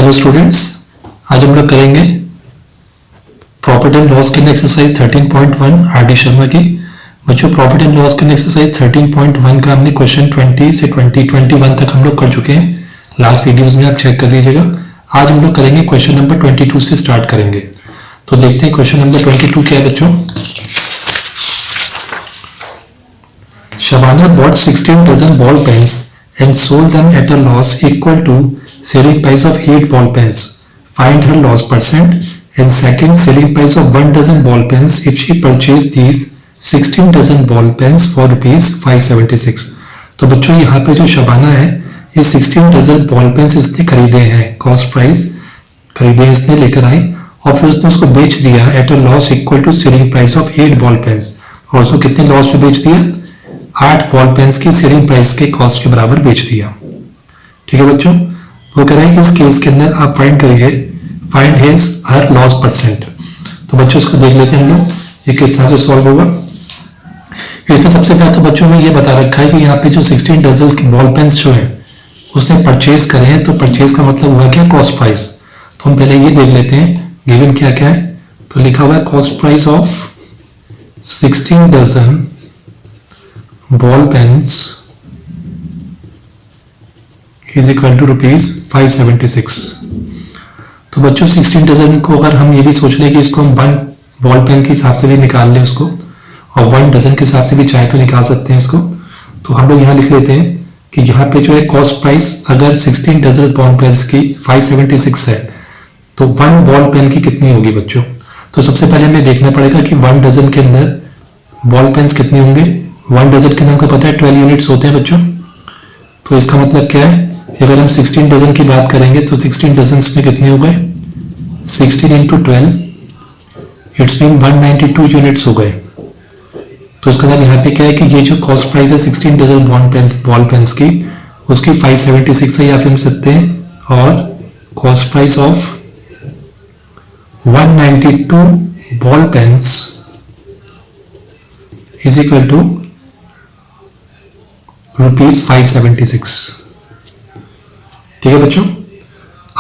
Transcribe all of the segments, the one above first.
Hello students, आज हम लोग करेंगे प्रॉफिट एंड लॉस के एक्सरसाइज 13.1 आर.डी. शर्मा की। बच्चों, प्रॉफिट एंड लॉस के एक्सरसाइज 13.1 का हमने क्वेश्चन 20 से 21 तक हम लोग कर चुके हैं। लास्ट वीडियोस में आप चेक कर लीजिएगा। आज हम लोग करेंगे क्वेश्चन नंबर 22 से स्टार्ट करेंगे। तो देखते हैं क्वेश्चन नंबर 22 क्या है बच्चों। Shabana bought 16 dozen ball pens and sold them at a loss equal to selling price of 8 ball pens. Find her loss percent and second selling price of 1 dozen ball pens if she purchased these 16 dozen ball pens for rupees 576. तो बच्चों यहाँ पे जो शबाना है ये 16 dozen ball pens इसने खरीदे हैं, कॉस्ट प्राइस खरीदे हैं इसने, लेकर आई और फिर उसने उसको बेच दिया at a loss equal to selling price of 8 ball pens. और उसको कितने लॉस में बेच दिया? 8 बॉल पेन्स की सेलिंग प्राइस के कॉस्ट के बराबर बेच दिया। ठीक है बच्चों, वो कह रहे हैं इस केस के अंदर आप फाइंड करिए, find his her loss percent. तो बच्चों इसको देख लेते हैं हम लोग ये किस तरह से सॉल्व होगा। इसमें सबसे पहले तो बच्चों में ये बता रखा है कि यहाँ पे जो 16 डजन के बॉल पेन्स जो है उसने परचेज करे हैं, तो परचेज का मतलब हुआ क्या? Cost price. तो हम पहले ये देख लेते हैं गिवन क्या क्या है। तो लिखा हुआ है cost price of 16 dozen ball pens is equal to rupees 576। तो बच्चों 16 डजन को अगर हम ये भी सोच लें कि इसको हम 1 बॉल पेन के हिसाब से भी निकाल लें उसको, और 1 डजन के हिसाब से भी चाहे तो निकाल सकते हैं इसको। तो हम लोग यहाँ लिख लेते हैं कि यहाँ पे जो है कॉस्ट प्राइस अगर 16 डजन बॉल पेन्स की 576 है तो 1 बॉल पेन की कितनी होगी बच्चों। तो सबसे पहले हमें देखना पड़ेगा कि 1 डजन के अंदर बॉल पेन्स कितने होंगे। 1 डजन के अंदर हमको पता है 12 यूनिट्स होते हैं बच्चों। तो इसका मतलब क्या है, अगर हम 16 डजन की बात करेंगे तो 16 डजन में कितने हो गए? 16 इंटू 12 इट्स मीन 192 यूनिट्स हो गए। तो इसका मतलब यहाँ पे क्या है कि ये जो कॉस्ट प्राइस है 16 डजन बॉल पेन्स की उसकी 576 है, या फिर हम सकते हैं और cost price of 192 ball pens is equal to rupees 576। ठीक है बच्चों,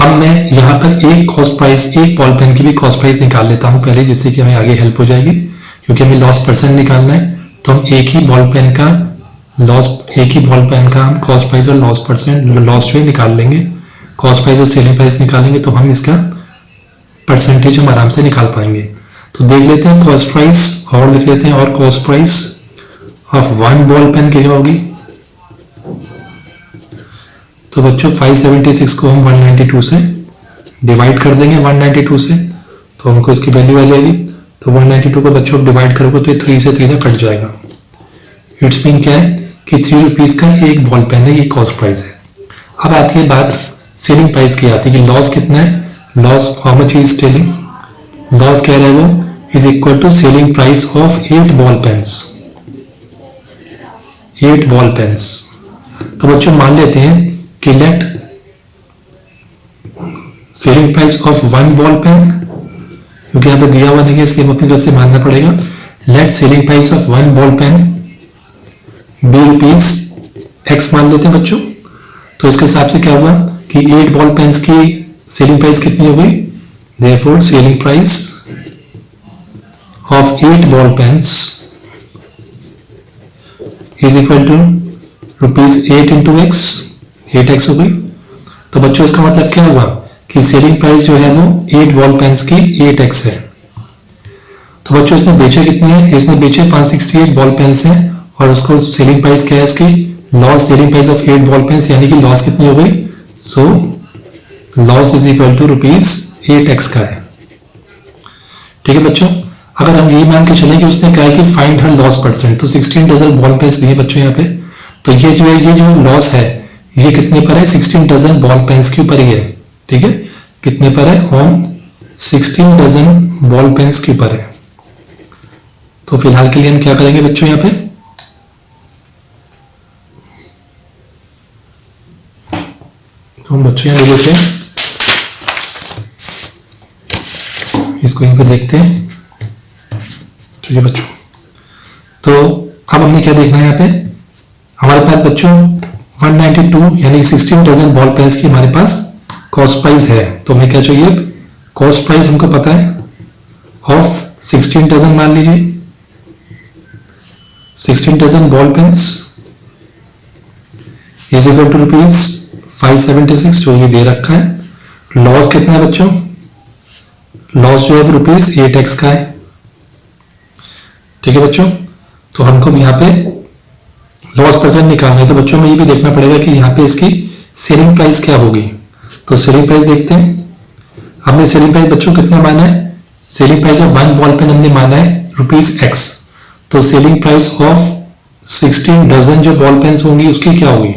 अब मैं यहाँ पर एक कॉस्ट प्राइस, एक बॉल पेन की भी कॉस्ट प्राइस निकाल लेता हूँ पहले, जिससे कि हमें आगे हेल्प हो जाएगी। क्योंकि हमें लॉस परसेंट निकालना है तो हम एक ही बॉल पेन का हम कॉस्ट प्राइस और लॉस परसेंट, लॉस जो है निकाल लेंगे। कॉस्ट प्राइस और सेलिंग प्राइस निकालेंगे तो हम इसका परसेंटेज हम आराम से निकाल पाएंगे। तो देख लेते हैं कॉस्ट प्राइस और लिख लेते हैं, और cost price of 1 ball pen क्या होगी। तो बच्चों 576 को हम 192 से डिवाइड कर देंगे, 192 से, तो हमको इसकी वैल्यू आ जाएगी। तो 192 को बच्चों डिवाइड करोगे तो 3 से 3 कट जाएगा। इट्स मीन क्या है कि 3 रुपीज का एक बॉल पेन है, ये कॉस्ट प्राइस है। अब आती है बात सेलिंग प्राइस की, आती है कि लॉस कितना है। Loss how much is selling, loss कह रहा है वो is equal to selling price of 8 ball pens, 8 ball pens. तो बच्चों मान लेते हैं कि let selling price of 1 ball pen, क्योंकि यहाँ पे दिया हुआ नहीं है इसलिए हम अपनी तरफ से मानना पड़ेगा। Let selling price of 1 ball pen be rupees x मान लेते हैं बच्चों। तो इसके हिसाब से क्या हुआ कि 8 बॉल पेन्स की सेलिंग प्राइस कितनी हो गई। Therefore selling price of 8 ball pens is equal to rupees 8 into x, 8x हो गई। तो बच्चों इसका मतलब क्या हुआ कि सेलिंग प्राइस जो है वो 8 बॉल पेन्स की 8x है। तो बच्चों इसने बेचे कितने हैं? इसने बेचे 568 बॉल पेन्स हैं, और उसको सेलिंग प्राइस क्या है उसकी, loss selling price of 8 ball pens, यानी कि लॉस कितनी हो गई। So loss is equal to rupees 8x का है। ठीक है बच्चों, अगर हम ये मान के चलें कि उसने कहा कि फाइंड हर लॉस परसेंट, तो 16 डजन बॉल पेन्स दिए बच्चों यहाँ पे। तो ये जो है ये जो लॉस है ये कितने पर है? 16 डजन बॉल पेन्स के ऊपर ही है। ठीक है, कितने पर है? ऑन 16 डजन बॉल पेन्स के ऊपर है। तो फिलहाल के लिए हम क्या करेंगे बच्चों यहाँ पे, तो हम बच्चों यहाँ ले लेते हैं, इसको यहीं पे देखते हैं। ठीक है बच्चों, तो अब हमने क्या देखना है यहाँ पे, हमारे पास बच्चों 192 यानी 16 डजन बॉल पेन्स की हमारे पास कॉस्ट प्राइस है तो हमें क्या चाहिए, कॉस्ट प्राइस हमको पता है ऑफ 16 डजन मान लीजिए, 16 dozen ball pens is equal to rupees 576 जो ये दे रखा है। लॉस कितना है बच्चों, लॉस जो है वो रुपीज 8x का है। ठीक है बच्चों, तो हमको यहाँ पे लॉस परसेंट निकालना है, तो बच्चों में ये भी देखना पड़ेगा कि यहाँ पे इसकी सेलिंग प्राइस क्या होगी। तो सेलिंग प्राइस देखते हैं, हमने सेलिंग प्राइस बच्चों कितना माना है, selling price of 1 ball pen हमने माना है रुपीज x, तो सेलिंग प्राइस ऑफ 16 डजन जो बॉल पेन्स होंगी उसकी क्या होगी।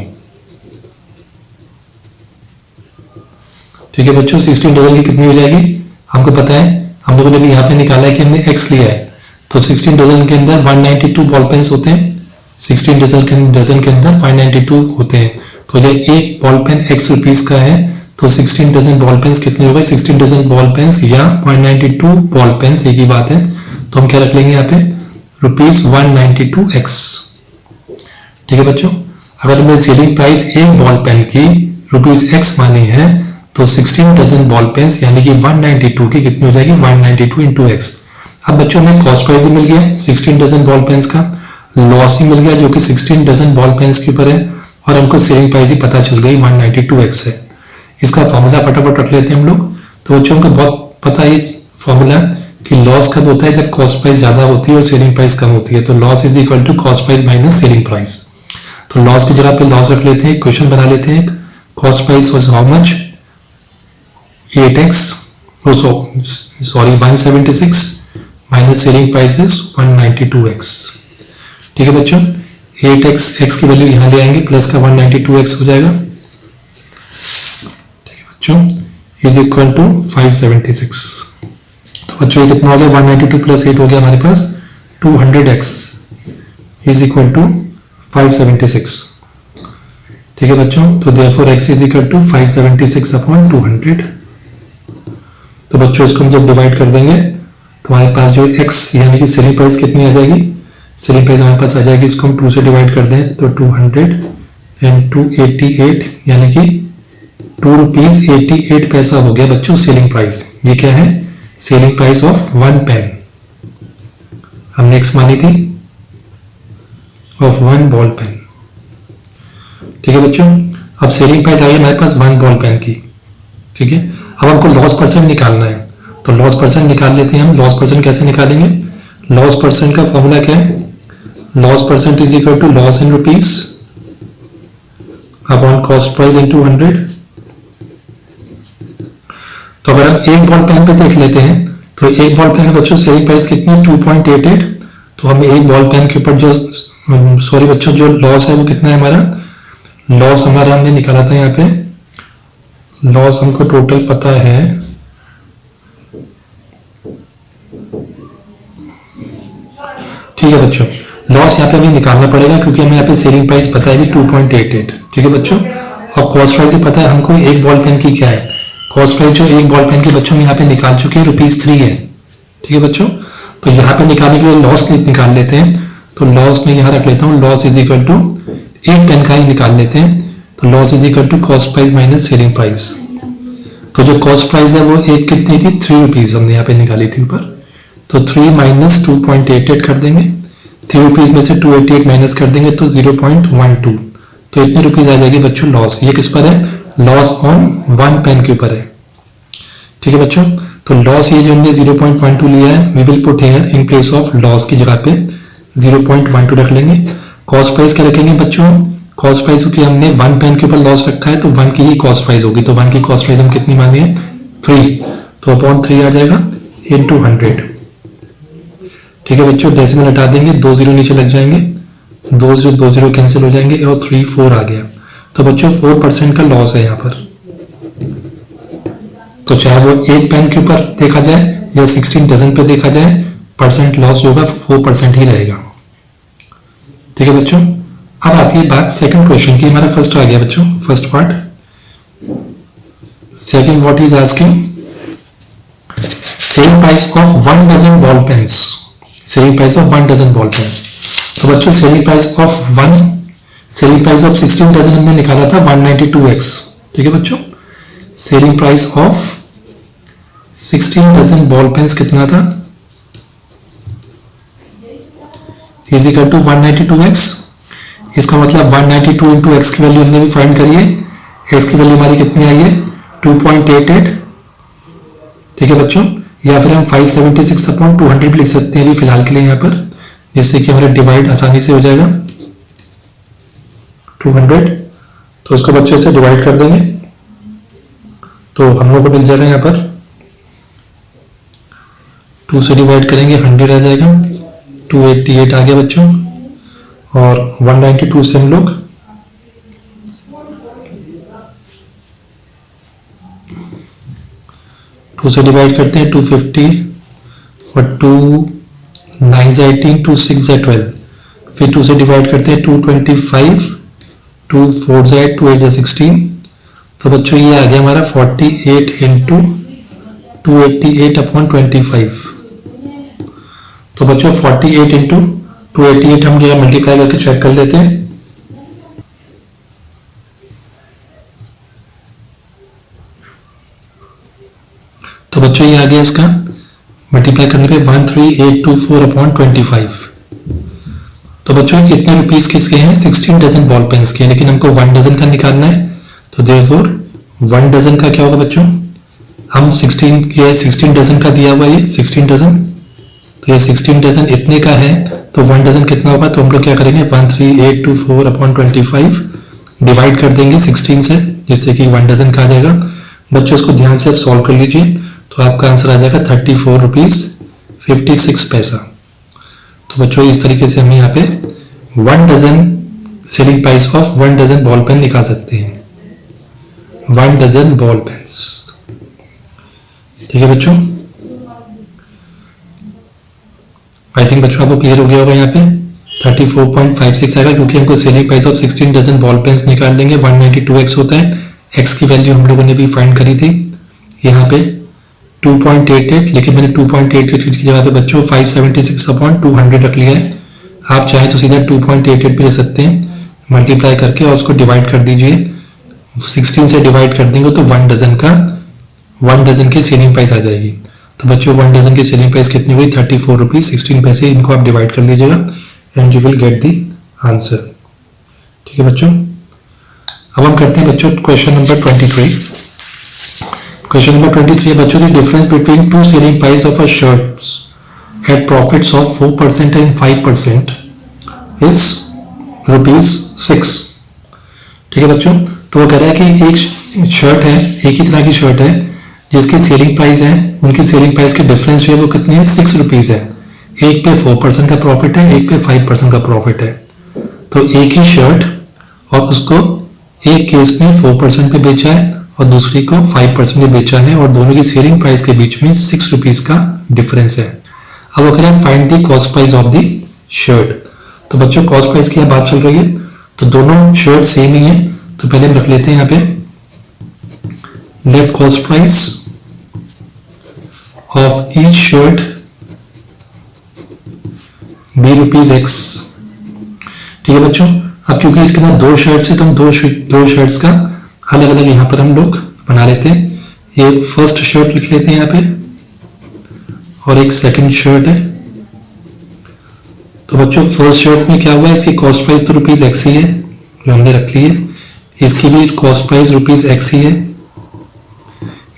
ठीक है बच्चों, 16 डजन की कितनी हो जाएगी, हमको पता है, हम लोगों ने भी यहाँ पे निकाला है कि हमने x लिया है, तो 16 डजन के अंदर 192 बॉल पेन्स होते हैं, 16 डजन के अंदर 592 होते हैं, तो ये एक बॉल पेन x रुपीस का है, तो 16 डजन बॉल पेन्स कितने हो गए, 16 डजन बॉल पेन्स या 192 बॉल पेन्स एक ही बात है, तो हम क्या रख लेंगे यहाँ पे रुपीज 192x। ठीक है बच्चों, अगर हमने सेलिंग प्राइस एक बॉल पेन की रुपीज x मानी है तो 16 डजन बॉल पेन्स यानी कि 192 की कितनी हो जाएगी 192 इंटू एक्स। अब बच्चों में कॉस्ट प्राइस मिल गया 16 डजन बॉल पेन्स का, लॉस ही मिल गया जो कि 16 डजन बॉल पेन्स के ऊपर है, और हमको सेलिंग प्राइस ही पता चल गई 192x है। इसका फॉर्मूला फटाफट रख लेते हैं हम लोग। तो बच्चों को बहुत पता है फॉर्मूला कि लॉस कब होता है, जब कॉस्ट प्राइस ज्यादा होती है और सेलिंग प्राइस कम होती है, तो loss is equal to cost price minus selling price. तो लॉस की जगह पे लॉस रख लेते हैं, क्वेश्चन बना लेते हैं, cost price was how much 8x, sorry 176 minus selling price is 192x। ठीक है बच्चों, 8x x की वैल्यू यहां ले आएंगे, प्लस का 192x हो जाएगा। ठीक है बच्चों, इज इक्वल टू 576। तो बच्चों ये कितना हो गया 192 प्लस 8 हो गया हमारे पास 200x इज इक्वल टू 576। ठीक है बच्चों, तो therefore x is equal to 576 upon 200। तो बच्चों इसको हम जब डिवाइड कर देंगे तो हमारे पास जो x यानी कि सेलिंग प्राइस कितनी आ जाएगी, सेलिंग प्राइस हमारे पास आ जाएगी, इसको हम 2 से डिवाइड कर दें तो 200 एंड 288 यानी कि 2 रुपीज 88 पैसा हो गया बच्चों सेलिंग प्राइस। ये क्या है, सेलिंग प्राइस ऑफ 1 पेन, हमने x मानी थी ऑफ 1 बॉल पेन। ठीक है बच्चों, अब सेलिंग प्राइस आ गई हमारे पास 1 बॉल पेन की। ठीक है, अब हमको लॉस परसेंट निकालना है, तो लॉस परसेंट निकाल लेते हैं हम। लॉस परसेंट कैसे निकालेंगे, लॉस परसेंट का फॉर्मूला क्या है, loss percent is equal to loss in rupees upon cost price in 200। तो अगर हम एक बॉल पेन पे देख लेते हैं तो एक बॉल पेन का बच्चों सेलिंग प्राइस कितनी है 2.88, तो हमें एक बॉल पेन के ऊपर जो सॉरी बच्चों जो लॉस है वो कितना है हमारा, लॉस हमारा हमने निकाला था यहाँ पे, लॉस हमको टोटल पता है ठीक है बच्चों, लॉस यहाँ पे हमें निकालना पड़ेगा क्योंकि हमें यहाँ पे सेलिंग प्राइस पता है भी 2.88। ठीक है बच्चों, और कॉस्ट प्राइस भी पता है हमको एक बॉल पेन की क्या है, कॉस्ट प्राइस जो एक बॉल पेन के बच्चों में यहाँ पे निकाल चुके हैं ₹3 है। ठीक है बच्चों, तो यहाँ पे निकालने के लिए लॉस निकाल लेते हैं, तो लॉस में यहाँ रख लेता हूँ, लॉस इज इक्वल टू एक पेन का ही निकाल लेते हैं, तो loss is equal to cost price minus selling price. तो जो कॉस्ट प्राइस है वो एक कितनी थी 3 रुपीज हमने यहाँ पे निकाली थी ऊपर, तो 3 माइनस 2.88 कर देंगे, 3 रुपीज में से 288 माइनस कर देंगे तो 0.12, तो इतने रुपीज आ जाएगी बच्चों लॉस। ये किस पर है, लॉस ऑन 1 पेन के ऊपर है। ठीक है बच्चों, तो लॉस ये जो हमने 0.12 लिया है, we will put here in place of loss की जगह पे 0.12 रख लेंगे। कॉस्ट प्राइस क्या रखेंगे बच्चों, कॉस्ट प्राइस की हमने 1 पेन के ऊपर लॉस रखा है तो 1 की ही कॉस्ट प्राइस होगी, तो 1 की कॉस्ट प्राइस हम कितनी मानी है 3, तो अपॉन 3 आ जाएगा इनटू 100। ठीक है बच्चों, डेसिमल हटा देंगे, 2 0 नीचे लग जाएंगे, 2 0 कैंसिल हो जाएंगे और 3 4 आ गया। तो बच्चों 4% का लॉस है यहाँ पर, तो चाहे वो एक पेन के ऊपर देखा जाए या 16 डजन पे देखा जाए, परसेंट लॉस होगा 4% ही रहेगा। ठीक है बच्चों, अब आती है बात सेकंड क्वेश्चन की। हमारा फर्स्ट आ गया बच्चों, first part. Second what is asking, selling price of 1 dozen ball pens, selling price of 1 dozen ball pens. तो बच्चों सेलिंग प्राइस ऑफ 16 डजन हमने निकाला था 192x। ठीक है बच्चों, selling price of 16 dozen ball pens कितना था, इज इक्वल टू 192x। इसका मतलब 192 इंटू एक्स की वैल्यू हमने भी फाइंड करी है। एक्स की वैल्यू हमारी कितनी आई है 2.88, ठीक है बच्चों। या फिर हम 576 अपॉन 200 भी लिख सकते हैं अभी फिलहाल के लिए यहाँ पर, जिससे कि हमारा डिवाइड आसानी से हो जाएगा 200। तो उसको बच्चों से डिवाइड कर देंगे तो हम लोग को मिल जाएगा यहाँ पर 2 से डिवाइड करेंगे 100 आ जाएगा, 288 आ गया बच्चों। और 192 से हम लोग 2 से डिवाइड करते हैं 250 और 2 9 18, 2 6 12, फिर 2 से डिवाइड करते हैं 225, 2 4 2 8 16। तो बच्चों ये आ गया हमारा 48 इंटू 288 अपॉन 25। तो बच्चों 48 इंटू 288 हम जरा मल्टीप्लाई करके चेक कर लेते हैं। तो बच्चों ये आ गया इसका मल्टीप्लाई करने पे 13824 अपॉन 25। तो बच्चों कितने रुपीस किसके हैं 16 डजन बॉल पेन्स के, लेकिन हमको 1 डजन का निकालना है। तो देयरफॉर 1 डजन का क्या होगा बच्चों, हम 16 डजन का दिया हुआ ये 16 डजन, तो ये 16 डजन इतने का है। तो 1 डजन कितना होगा, तो हम लोग क्या करेंगे 13824 अपॉन 25 डिवाइड कर देंगे 16 से, जिससे कि 1 डजन का आ जाएगा। बच्चों इसको ध्यान से सॉल्व कर लीजिए तो आपका आंसर आ जाएगा 34 रुपीज 56 पैसा। तो बच्चों इस तरीके से हम यहाँ पे 1 dozen selling price of 1 dozen ball pen निकाल सकते हैं, 1 डजन बॉल पेन्स। ठीक है बच्चों, आई थिंक बच्चों आपको क्लियर हो गया होगा। यहाँ पे 34.56 आएगा क्योंकि हमको selling price of 16 dozen ball pens निकाल लेंगे। 192x होता है, x की वैल्यू हम लोगों ने भी फाइंड करी थी यहाँ पे 2.88, लेकिन मैंने 2.88 की जगह पे बच्चों 576 अपॉन 200 रख लिया है। आप चाहें तो सीधा 2.88 भी ले सकते हैं मल्टीप्लाई करके, और उसको डिवाइड कर दीजिए 16 से डिवाइड कर देंगे तो 1 डजन की सेलिंग प्राइस आ जाएगी। तो बच्चों 1 डजन की सेलिंग प्राइस कितनी हुई 34 रुपीज 16 पैसे। इनको आप डिवाइड कर लीजिएगा and you will get the answer. ठीक है बच्चों, अब हम करते हैं बच्चों क्वेश्चन नंबर 23। क्वेश्चन नंबर 23 है बच्चों, the difference between two selling price of a shirt eight profits of 4% and 5% is ₹6। ठीक है बच्चों, तो वो कह रहा है कि एक शर्ट है, एक ही तरह की शर्ट है जिसकी सेलिंग प्राइस है, उनकी सेलिंग प्राइस के डिफरेंस जो है वो कितनी है 6 रुपीज है। एक पे 4% का प्रॉफिट है, एक पे 5% का प्रॉफिट है। तो एक ही शर्ट और उसको एक केस में 4% पे बेचा है और दूसरी को 5% पे बेचा है, और दोनों की सेलिंग प्राइस के बीच में 6 रुपीज का डिफरेंस है। अब अगर हम find the cost price of the shirt, तो बच्चों कॉस्ट प्राइस की बात चल रही है तो दोनों शर्ट सेम ही है। तो पहले हम रख लेते हैं यहाँ पे let cost price of each shirt be ₹X। ठीक है बच्चों, अब क्योंकि इसके अंदर 2 शर्ट्स है तो हम दो शर्ट्स का अलग अलग यहाँ पर हम लोग बना लेते हैं। ये फर्स्ट शर्ट लिख लेते हैं यहाँ पे और एक सेकंड शर्ट है। तो बच्चों फर्स्ट शर्ट में क्या हुआ है, इसकी कॉस्ट प्राइस तो ₹X ही है जो हमने रख ली है, इसकी भी कॉस्ट प्राइस ₹X ही है।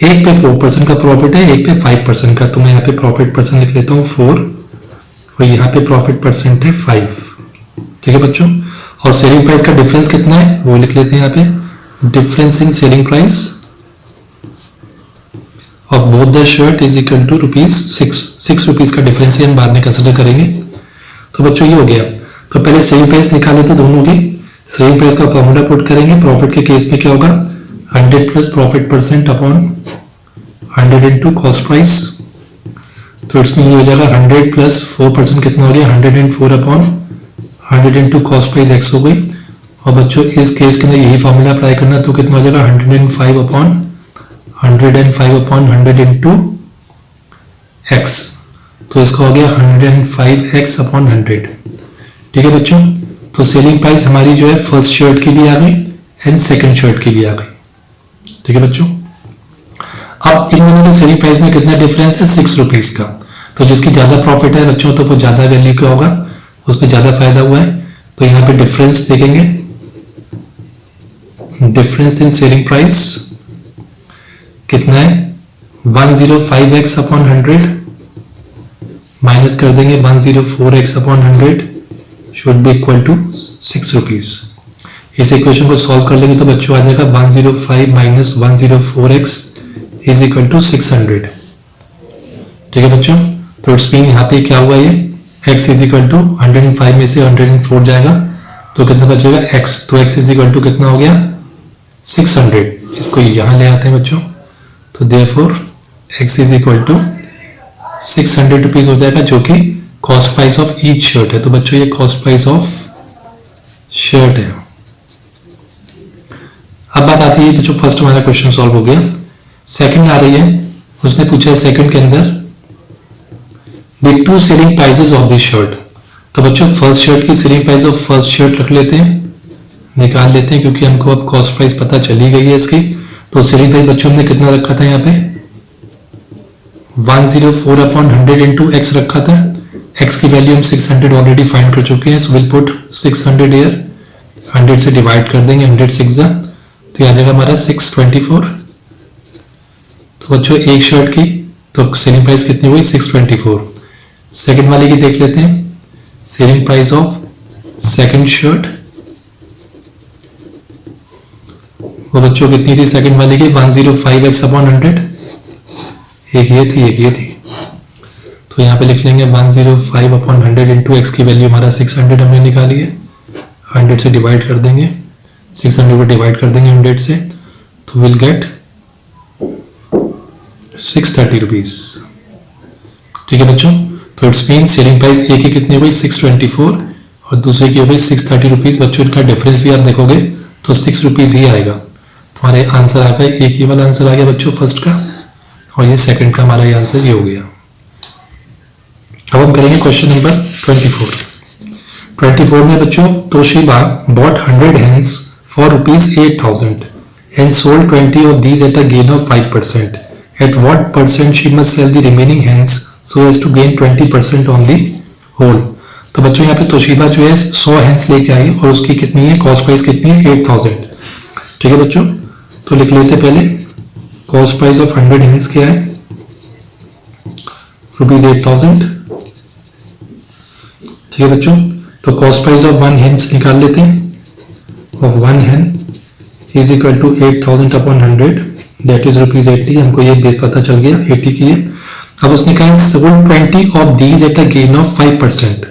एक पे 4% का प्रॉफिट है, एक पे 5% का, तो मैं यहाँ पे प्रॉफिट परसेंट लिख लेता हूँ 4 और यहाँ पे प्रॉफिट परसेंट है 5। ठीक है बच्चों, और सेलिंग प्राइस का डिफरेंस कितना है वो लिख लेते हैं यहाँ पे, difference in selling price of both the shirt is equal to ₹6 rupees का डिफरेंस हम बाद में कंसिडर करेंगे। तो बच्चों ये हो गया। तो पहले सेलिंग प्राइस निकाले थे दोनों की, सेलिंग प्राइस का फॉर्मूला पुट करेंगे। प्रॉफिट के केस में क्या होगा 100 plus profit percent upon 100 into cost price. तो इसमें ये हो जाएगा 100 प्लस 4% कितना हो गया 104 upon 100 into cost price X हो गई। और बच्चों इस केस के अंदर यही फॉर्मूला अप्लाई करना, तो कितना हो जाएगा 105 अपॉन 100 इंटू X। तो इसका हो गया 105X अपॉन 100। ठीक है बच्चों, तो सेलिंग प्राइस हमारी जो है फर्स्ट शर्ट की भी आ गई एंड सेकंड शर्ट की भी आ गई। ठीक है बच्चों। अब इन दोनों के सेलिंग प्राइस में कितना डिफरेंस है, 6 रुपीज का। तो जिसकी ज्यादा प्रॉफिट है बच्चों तो वो ज्यादा वैल्यू का होगा, उसमें ज्यादा फायदा हुआ है। तो यहाँ पे डिफरेंस देखेंगे, डिफरेंस इन सेलिंग प्राइस कितना है, 105x अपॉन 100 माइनस कर देंगे 104x upon 100 should be equal to 6 rupees. इस इक्वेशन को सॉल्व कर लेंगे तो बच्चों आ जाएगा 105 minus 104x is equal to 600। ठीक है बच्चों, तो इट्स मीन यहाँ पे क्या हुआ, ये x इज इक्वल टू 105 में से 104 जाएगा तो कितना बचेगा x, तो x इज इक्वल टू कितना हो गया 600। इसको यहाँ ले आते हैं बच्चों, तो therefore x is equal to 600 rupees हो जाएगा, जो कि cost price of each shirt है। तो बच्चों ये कॉस्ट प्राइस ऑफ शर्ट है। अब बात आती है बच्चों, फर्स्ट हमारा क्वेश्चन सॉल्व हो गया। सेकंड आ रही है, उसने पूछा है सेकंड के अंदर the two selling prices of this shirt. तो बच्चों फर्स्ट शर्ट की selling price of first shirt रख लेते हैं, निकाल लेते हैं, क्योंकि हमको अब कॉस्ट प्राइस पता चली गई है इसकी। तो सेलिंग प्राइस बच्चों हमने कितना रखा था, यहाँ पे 104 अपॉन 100 इंटू एक्स रखा था। एक्स की वैल्यू हम 600 ऑलरेडी फाइंड कर चुके हैं, सो विल पुट 600 हियर, 100 से डिवाइड कर देंगे, 100 6 जा, तो यह आ जाएगा हमारा 624। तो बच्चों एक शर्ट की तो सेलिंग प्राइस कितनी हुई 624। सेकंड वाले की देख लेते हैं, selling price of second shirt, वो बच्चों कितनी थी सेकंड वाले की 105x अपॉन 100, एक ये थी एक ये थी। तो यहाँ पे लिख लेंगे 105 अपॉन 100 इंटू एक्स की वैल्यू हमारा 600 हमने निकाली है, 100 से डिवाइड कर देंगे, 600 को डिवाइड कर देंगे 100 से, तो विल गेट 630 रुपीज। ठीक है बच्चों, तो इट्स मीन सेलिंग प्राइस एक की कितनी हो गई 624 और दूसरे की हो गई 630 रुपीज। बच्चों इनका डिफरेंस भी आप देखोगे तो 6 रुपीज ही आएगा। हमारे आंसर आ गया, एक ही वाला आंसर आ गया बच्चों फर्स्ट का, और ये सेकंड का हमारा ये आंसर ये हो गया। अब हम करेंगे क्वेश्चन नंबर 24 में बच्चों, Toshiba bought 100 hens for ₹8,000 and sold 20 of these at a gain of 5%. At what percent she must sell the remaining hens so as to gain 20% on the whole? तो बच्चों यहाँ पे तोशिबा जो है 100 hens लेके आई और उसकी कितनी है कॉस्ट प्राइस कितनी है 8,000। ठीक है बच्चों, तो लिख लेते पहले कॉस्ट प्राइस ऑफ 100 hens क्या है ₹8,000। ठीक है बच्चों, तो कॉस्ट प्राइस ऑफ 1 hens निकाल लेते हैं, of 1 hen is equal to 8,000 upon 100 that is ₹80। हमको ये बेस पता चल गया 80 की है। अब उसने कहा sold 20 of these at a gain of 5%,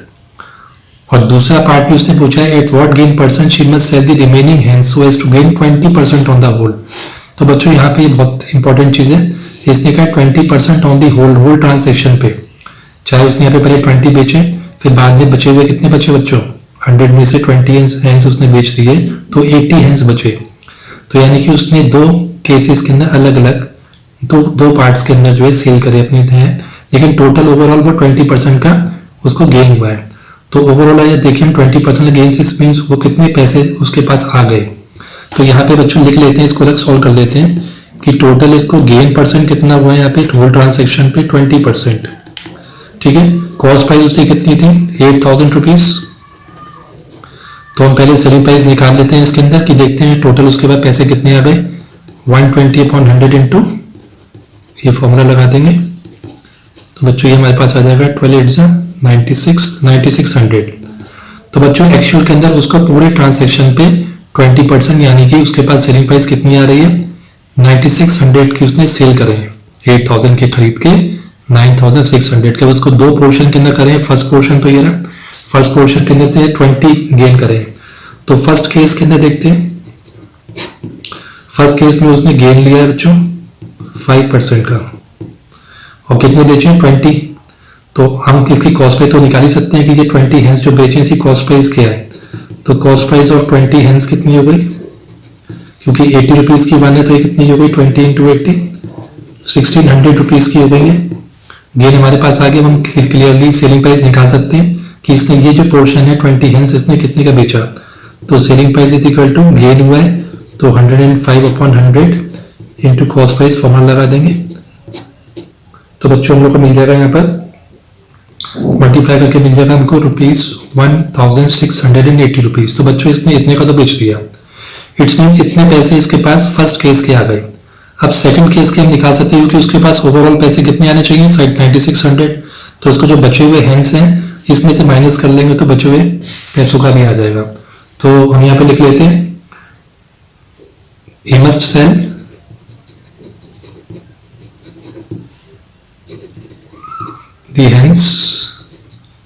और दूसरा पार्ट भी उसने पूछा है at what gain percent she must sell the remaining hens so as to gain 20% on the whole. तो बच्चों यहाँ पे बहुत इंपॉर्टेंट चीज है, इसने कहा 20% ऑन द होल ट्रांजेक्शन पे, चाहे उसने यहाँ पे पहले 20 बेचे फिर बाद में बचे हुए कितने बचे बच्चों 100 में से 20 हैंस उसने बेच दिए तो 80 हैंस बचे। तो यानी कि उसने दो केसेस के अंदर अलग अलग दो पार्ट्स के अंदर जो है सेल करे अपने हैं, लेकिन टोटल ओवरऑल वो 20% का उसको गेन हुआ है। तो ओवरऑल ये देखिए हम 20% गेन से मींस वो कितने पैसे उसके पास आ गए। तो यहाँ पे बच्चों लिख लेते हैं, इसको अलग सॉल्व कर लेते हैं कि टोटल इसको गेन परसेंट कितना हुआ है यहाँ पे होल ट्रांजेक्शन पे 20%। ठीक है, कॉस्ट प्राइस उससे कितनी थी 8,000 रुपीज। तो हम पहले सेलिंग प्राइस निकाल लेते हैं इसके अंदर कि देखते हैं टोटल उसके बाद पैसे कितने आ गए 120 अपॉन 100 इंटू ये फॉर्मूला लगा देंगे। तो बच्चों ये हमारे पास आ जाएगा 96,9600। तो बच्चों एक्चुअल के अंदर उसका पूरे ट्रांजेक्शन पे 20% यानी कि उसके पास सेलिंग प्राइस कितनी आ रही है 9600 की उसने सेल करे 8,000 के खरीद के 9,600 के। उसको दो पोर्शन के अंदर करें, फर्स्ट पोर्शन तो ये रहा, फर्स्ट पोर्शन के अंदर से 20 गेन करें। तो फर्स्ट केस के अंदर देखते हैं, फर्स्ट केस में उसने गेन लिया है बच्चों 5% का और कितने बेचे 20। तो हम इसकी कॉस्ट प्राइस तो निकाल ही सकते हैं कि ये 20 हैंस जो बेचे इसकी कॉस्ट प्राइस क्या है। तो कॉस्ट प्राइस ऑफ 20 हैंस कितनी हो गई, क्योंकि 80 रुपीज की वन है तो ये कितनी हो गई 20 इंटू 80 1600 रुपीज की हो गई है। गेन हमारे पास आ गया, हम क्लियरली सेलिंग प्राइस निकाल सकते हैं कि इसने ये जो पोर्शन है 20 हैंस इसने कितने का बेचा। तो selling price is equal to gain हुआ है तो 105 upon 100 into cost price formula लगा देंगे। तो बच्चों हम लोग को मिल जाएगा यहाँ पर मल्टीप्लाई करके मिल जाएगा हमको ₹1680। तो बच्चों इसने इतने का तो बेच दिया, इट्स मीन इतने पैसे इसके पास फर्स्ट केस के आ गए। अब सेकंड केस के हम निकाल सकते हैं क्योंकि उसके पास ओवरऑल पैसे कितने आने चाहिए, साइड 9600। तो उसको जो बचे हुए हैंड्स हैं इसमें से माइनस कर लेंगे तो बचे हुए पैसों का भी आ जाएगा। तो हम यहाँ पे लिख लेते हैं he must sell the hens,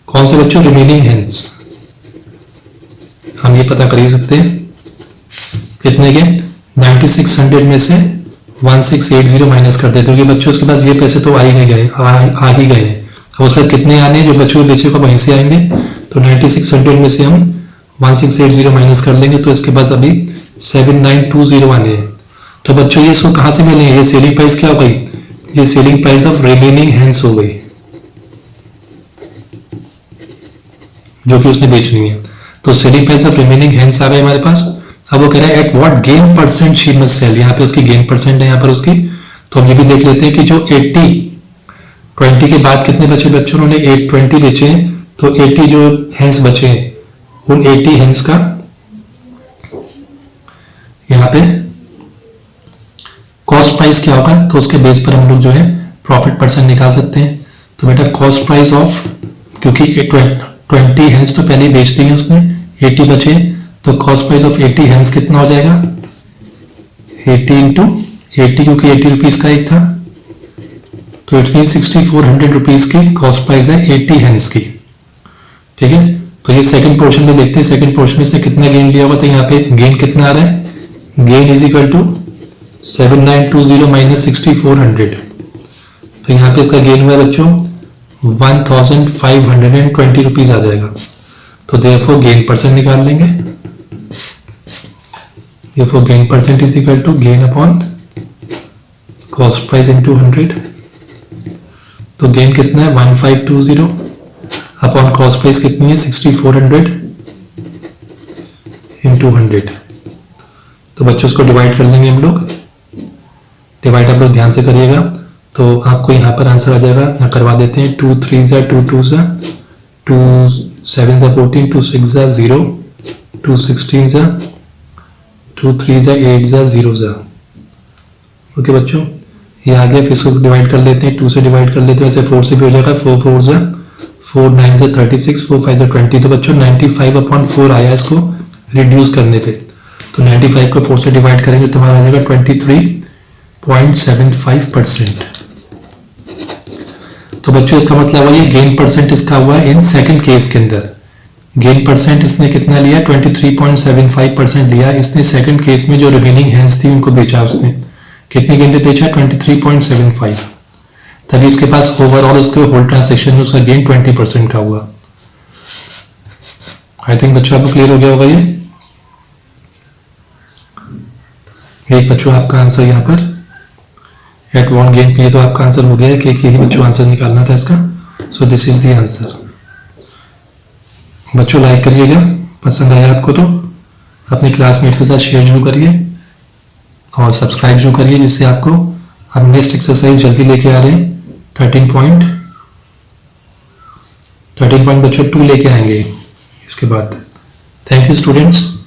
कौन से बच्चों, रिमेनिंग हैंड्स। हम ये पता कर ही सकते हैं कितने के, 9600 में से 1680 माइनस कर देते हो कि बच्चों उसके पास ये पैसे तो आ ही गए हैं। अब उसमें कितने आने जो बच्चों के बेचे को वहीं से आएंगे। तो 9600 में से हम 1680 माइनस कर लेंगे तो इसके पास अभी 7920 आने हैं। तो बच्चों ये इसको कहाँ से मिले हैं, ये सेलिंग प्राइस क्या हो गई, ये selling price of remaining hands हो गई जो कि उसने बेचनी है। तो selling price of remaining hands आ गए हमारे पास। अब वो कह रहा है at what gain percent she must sell, यहाँ पे उसकी गेन परसेंट है यहाँ पर उसकी। तो हम ये भी देख लेते हैं कि जो 20 के बाद कितने बचे बच्चों, उन्होंने 820 बेचे हैं। तो 80 जो हैंड्स बचे हैं उन 80 हैंड्स का यहाँ पे कॉस्ट प्राइस क्या होगा, तो उसके बेस पर हम लोग जो है प्रॉफिट परसेंट निकाल सकते हैं। तो बेटा कॉस्ट प्राइस ऑफ, क्योंकि 20 हैंड्स तो पहले ही बेच दी है उसने, 80 बचे, तो कॉस्ट प्राइस ऑफ 80 हैंड्स कितना हो जाएगा, 80 इंटू 80, क्योंकि 80 रुपीज का एक था। तो इट्स मीन 6400 रुपीज की कॉस्ट प्राइस है 80 हैंड्स की। ठीक है, तो ये सेकंड पोर्शन में देखते हैं, सेकंड पोर्शन में से कितना गेन लिया होगा। तो यहाँ पे गेन कितना आ रहा है, gain is equal to 7920 minus 6400। तो यहाँ पे इसका गेन हुआ बच्चों 1520 रुपीज आ जाएगा। तो देयरफॉर गेन परसेंट निकाल लेंगे, therefore gain percent is equal to gain upon cost price into 100। तो गेन कितना है 1520 अपॉन कॉस्ट प्राइस कितनी है 6400 इंटू 100। तो बच्चों इसको डिवाइड कर लेंगे हम लोग, डिवाइड आप लोग ध्यान से करिएगा। तो आपको यहाँ पर आंसर आ जाएगा, यहाँ करवा देते हैं 2 3 2 2 2 7 14 2 6 0 2 16 2 3 8 0। ओके बच्चों, ये आ गया। फिर इसको डिवाइड कर लेते हैं, 2 से डिवाइड कर लेते हैं, ऐसे 4 से भी हो जाएगा, 4 4 4 9 36 4 5 20। तो बच्चों 95/4 आया इसको रिड्यूस करने पे। तो 95 को 4 से डिवाइड करेंगे तो हमारा आ जाएगा 23.75%। तो बच्चों इसका मतलब हुआ ये गेन परसेंट इसका हुआ इन सेकंड केस के अंदर। गेन परसेंट इसने कितना लिया, 23.75% लिया इसने सेकंड केस में। जो रिमेनिंग हैंड्स थी उनको बेचा उसने, कितने गेन पे बेचा, 23.75। तभी उसके पास ओवरऑल उसके होल ट्रांजेक्शन में उसका गेन 20% का हुआ। आई थिंक बच्चों आपको क्लियर हो गया होगा ये। एक बच्चों आपका आंसर यहाँ पर एट वन गेन पे, तो आपका आंसर हो गया है कि यही बच्चों आंसर निकालना था इसका। So this is the answer. बच्चों लाइक करिएगा, पसंद आया आपको तो अपने क्लासमेट्स के साथ शेयर जरूर करिए और सब्सक्राइब जरूर करिए, जिससे आपको हम नेक्स्ट एक्सरसाइज जल्दी लेके आ रहे हैं। 13 पॉइंट बच्चों 2 लेके आएंगे इसके बाद। Thank you students.